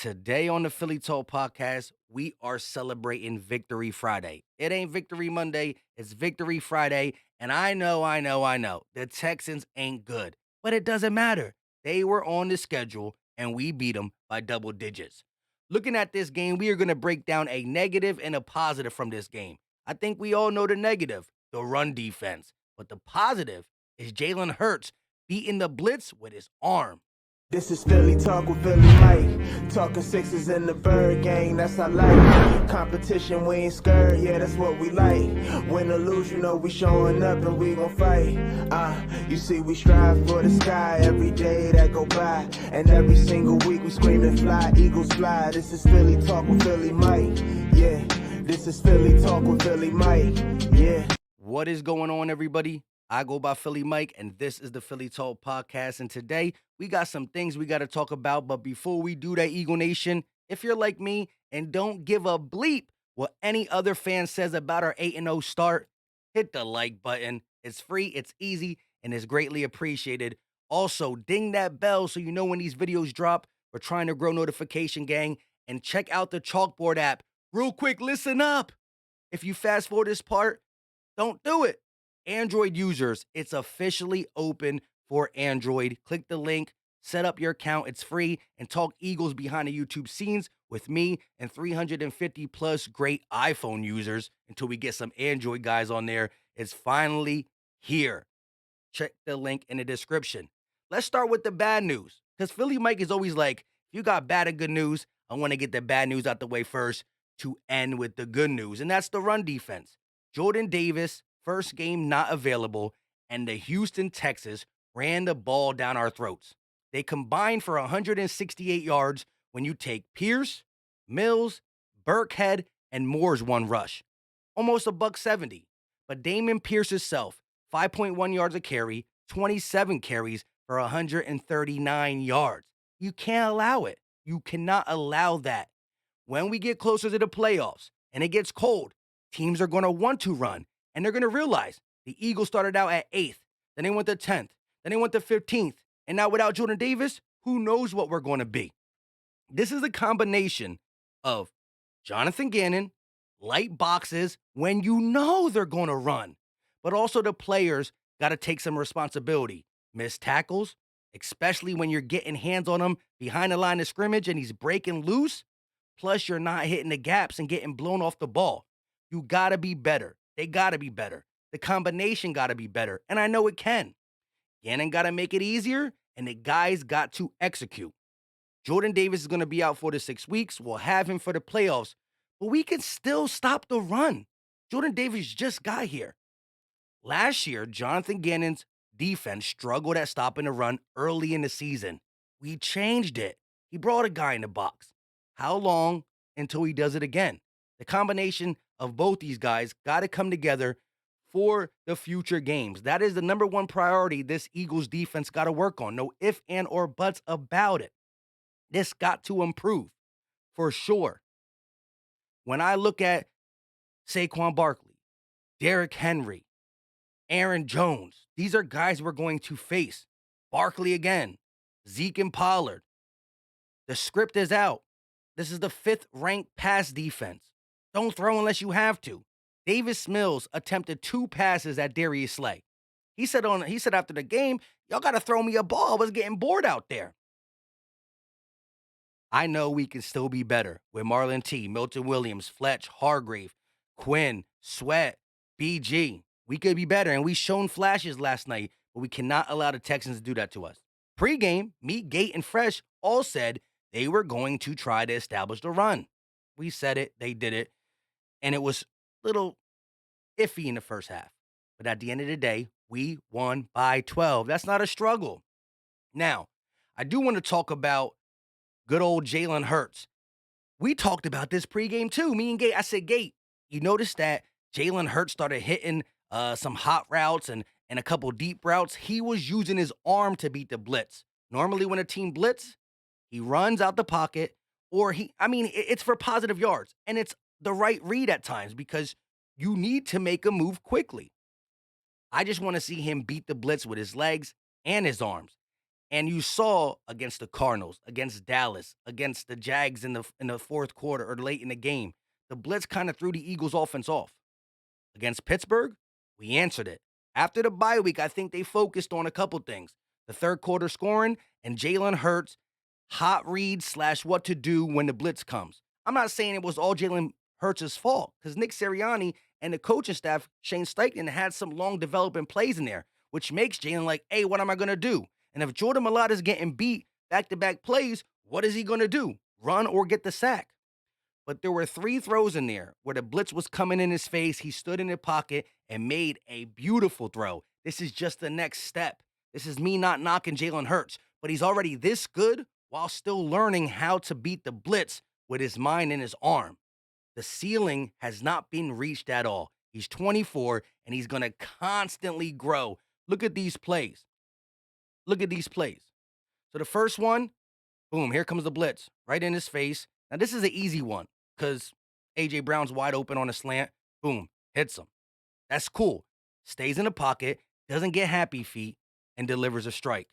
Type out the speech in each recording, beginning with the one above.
Today on the Philly Talk podcast, we are celebrating Victory Friday. It ain't Victory Monday, it's Victory Friday. And I know, the Texans ain't good, but it doesn't matter. They were on the schedule and we beat them by double digits. Looking at this game, we are going to break down a negative and a positive from this game. I think we all know the negative, the run defense, but the positive is Jalen Hurts beating the blitz with his arm. This is Philly Talk with Philly Mike. Talking sixes in the bird gang, that's our life. Competition, we ain't scared, yeah, that's what we like. Win or lose, you know we showing up and we gon' fight. You see we strive for the sky every day that go by. And every single week we scream and fly, eagles fly. This is Philly Talk with Philly Mike, yeah. This is Philly Talk with Philly Mike, yeah. What is going on, everybody? I go by Philly Mike, and this is the Philly Talk podcast. And today, we got some things we got to talk about. But before we do that, Eagle Nation, if you're like me and don't give a bleep what any other fan says about our 8-0 start, hit the like button. It's free, it's easy, and it's greatly appreciated. Also, ding that bell so you know when these videos drop. We're trying to grow notification, gang. And check out the Chalkboard app. Real quick, listen up. If you fast forward this part, don't do it. Android users, it's officially open for Android. Click the link, set up your account. It's free, and talk Eagles behind the YouTube scenes with me and 350 plus great iPhone users until we get some Android guys on there. It's finally here. Check the link in the description. Let's start with the bad news, because Philly Mike is always like, if you got bad and good news, I want to get the bad news out the way first to end with the good news, and that's the run defense. Jordan Davis, first game not available, and the Houston Texans ran the ball down our throats. They combined for 168 yards when you take Pierce, Mills, Burkhead, and Moore's one rush. Almost a buck 70. But Damon Pierce himself, 5.1 yards a carry, 27 carries for 139 yards. You can't allow it. You cannot allow that. When we get closer to the playoffs and it gets cold, teams are going to want to run, and they're going to realize the Eagles started out at 8th, then they went to 10th, then they went to 15th, and now without Jordan Davis, who knows what we're going to be. This is a combination of Jonathan Gannon, light boxes when you know they're going to run, but also the players got to take some responsibility. Missed tackles, especially when you're getting hands on him behind the line of scrimmage and he's breaking loose. Plus, you're not hitting the gaps and getting blown off the ball. You got to be better. They got to be better. The combination got to be better. And I know it can. Gannon got to make it easier, and the guys got to execute. Jordan Davis is going to be out 4 to 6 weeks. We'll have him for the playoffs, but we can still stop the run. Jordan Davis just got here. Last year, Jonathan Gannon's defense struggled at stopping the run early in the season. We changed it. He brought a guy in the box. How long until he does it again? The combination of both these guys got to come together for the future games. That is the number one priority this Eagles defense got to work on. No if, and, or buts about it. This got to improve for sure. When I look at Saquon Barkley, Derrick Henry, Aaron Jones, these are guys we're going to face. Barkley again, Zeke and Pollard. The script is out. This is the 5th ranked pass defense. Don't throw unless you have to. Davis Mills attempted 2 passes at Darius Slay. He said after the game, y'all got to throw me a ball. I was getting bored out there. I know we can still be better with Marlon T, Milton Williams, Fletch, Hargrave, Quinn, Sweat, BG. We could be better, and we shown flashes last night, but we cannot allow the Texans to do that to us. Pre-game, Meat, Gate, and Fresh all said they were going to try to establish the run. We said it, they did it, and it was a little iffy in the first half. But at the end of the day, we won by 12. That's not a struggle. Now, I do want to talk about good old Jalen Hurts. We talked about this pregame too. Me and Gate, I said, Gate, you noticed that Jalen Hurts started hitting some hot routes and a couple deep routes. He was using his arm to beat the blitz. Normally when a team blitz, he runs out the pocket or it's for positive yards. And it's the right read at times because you need to make a move quickly. I just want to see him beat the blitz with his legs and his arms. And you saw against the Cardinals, against Dallas, against the Jags in the fourth quarter or late in the game, the blitz kind of threw the Eagles offense off. Against Pittsburgh, we answered it. After the bye week, I think they focused on a couple things. The third quarter scoring and Jalen Hurts hot read slash what to do when the blitz comes. I'm not saying it was all Jalen Hurts' fault because Nick Sirianni and the coaching staff, Shane Steichen, had some long developing plays in there, which makes Jalen like, hey, what am I going to do? And if Jordan Mailata is getting beat back to back plays, what is he going to do? Run or get the sack? But there were three throws in there where the blitz was coming in his face. He stood in the pocket and made a beautiful throw. This is just the next step. This is me not knocking Jalen Hurts, but he's already this good while still learning how to beat the blitz with his mind and his arm. The ceiling has not been reached at all. He's 24 and he's going to constantly grow. Look at these plays. Look at these plays. So the first one, boom, here comes the blitz right in his face. Now, this is an easy one because A.J. Brown's wide open on a slant. Boom, hits him. That's cool. Stays in the pocket, doesn't get happy feet, and delivers a strike.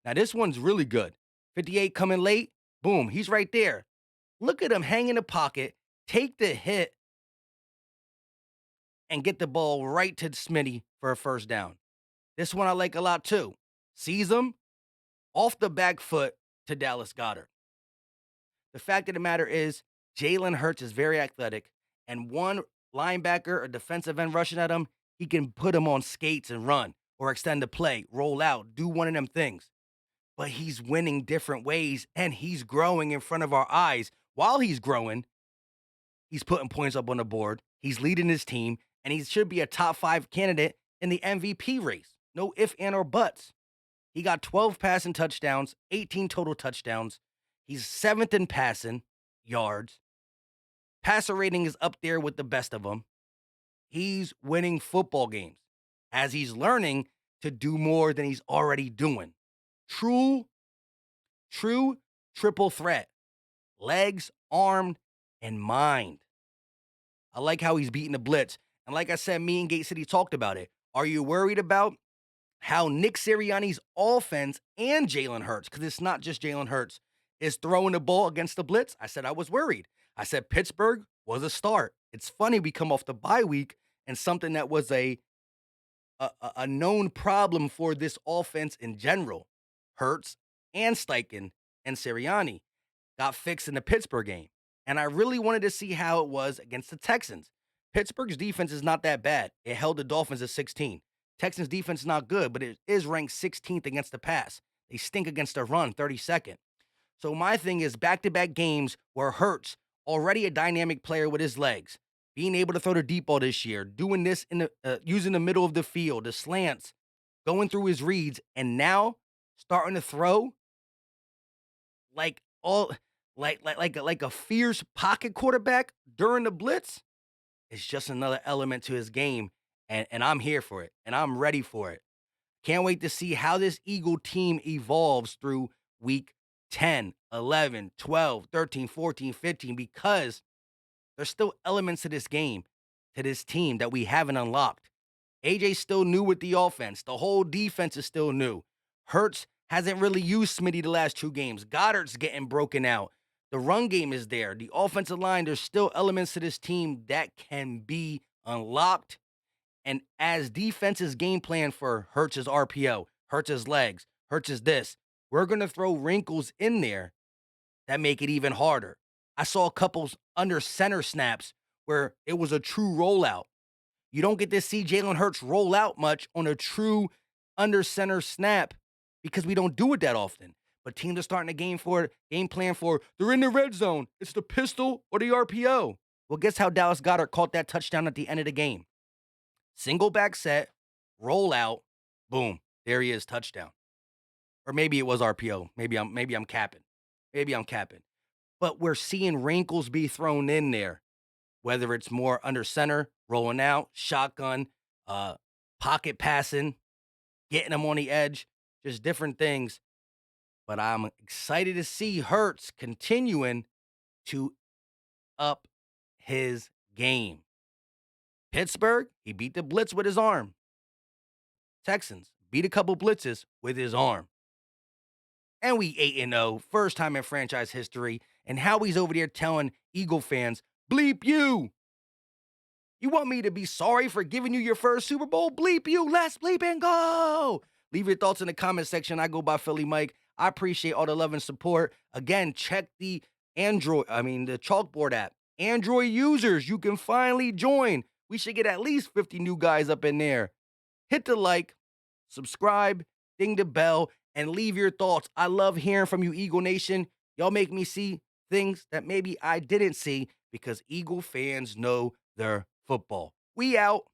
Now, this one's really good. 58 coming late. Boom, he's right there. Look at him hang in the pocket, take the hit, and get the ball right to Smitty for a first down. This one I like a lot too. Sees him off the back foot to Dallas Goedert. The fact of the matter is, Jalen Hurts is very athletic, and one linebacker or defensive end rushing at him, he can put him on skates and run or extend the play, roll out, do one of them things. But he's winning different ways and he's growing in front of our eyes. While he's growing, he's putting points up on the board, he's leading his team, and he should be a top 5 candidate in the MVP race. No ifs, and or buts. He got 12 passing touchdowns, 18 total touchdowns. He's 7th in passing yards. Passer rating is up there with the best of them. He's winning football games as he's learning to do more than he's already doing. True, true triple threat. Legs, arm, and mind. I like how he's beating the blitz. And like I said, me and Gate City talked about it. Are you worried about how Nick Sirianni's offense and Jalen Hurts, because it's not just Jalen Hurts, is throwing the ball against the blitz? I said I was worried. I said Pittsburgh was a start. It's funny we come off the bye week and something that was a known problem for this offense in general, Hurts and Steichen and Sirianni, got fixed in the Pittsburgh game. And I really wanted to see how it was against the Texans. Pittsburgh's defense is not that bad. It held the Dolphins at 16. Texans defense is not good, but it is ranked 16th against the pass. They stink against the run, 32nd. So my thing is back-to-back games where Hurts, already a dynamic player with his legs, being able to throw the deep ball this year, doing this in the using the middle of the field, the slants, going through his reads, and now starting to throw like all like a fierce pocket quarterback during the blitz. It's just another element to his game, and I'm here for it, and I'm ready for it. Can't wait to see how this Eagle team evolves through week 10, 11, 12, 13, 14, 15, because there's still elements to this game, to this team that we haven't unlocked. AJ's still new with the offense. The whole defense is still new. Hurts hasn't really used Smitty the last 2 games. Goddard's getting broken out. The run game is there. The offensive line, there's still elements to this team that can be unlocked. And as defense's game plan for Hurts' RPO, Hurts' legs, Hurts' this, we're going to throw wrinkles in there that make it even harder. I saw a couple under center snaps where it was a true rollout. You don't get to see Jalen Hurts roll out much on a true under center snap because we don't do it that often. But teams are starting to game plan for, they're in the red zone. It's the pistol or the RPO. Well, guess how Dallas Goedert caught that touchdown at the end of the game? Single back set, roll out, boom, there he is, touchdown. Or maybe it was RPO. Maybe I'm capping. Maybe I'm capping. But we're seeing wrinkles be thrown in there, whether it's more under center, rolling out, shotgun, pocket passing, getting them on the edge, just different things. But I'm excited to see Hurts continuing to up his game. Pittsburgh, he beat the blitz with his arm. Texans beat a couple blitzes with his arm. and we 8-0, first time in franchise history. And Howie's over there telling Eagle fans, bleep you. You want me to be sorry for giving you your first Super Bowl? Bleep you. Let's bleep and go. Leave your thoughts in the comment section. I go by Philly Mike. I appreciate all the love and support. Again, check the the chalkboard app. Android users, you can finally join. We should get at least 50 new guys up in there. Hit the like, subscribe, ding the bell, and leave your thoughts. I love hearing from you, Eagle Nation. Y'all make me see things that maybe I didn't see because Eagle fans know their football. We out.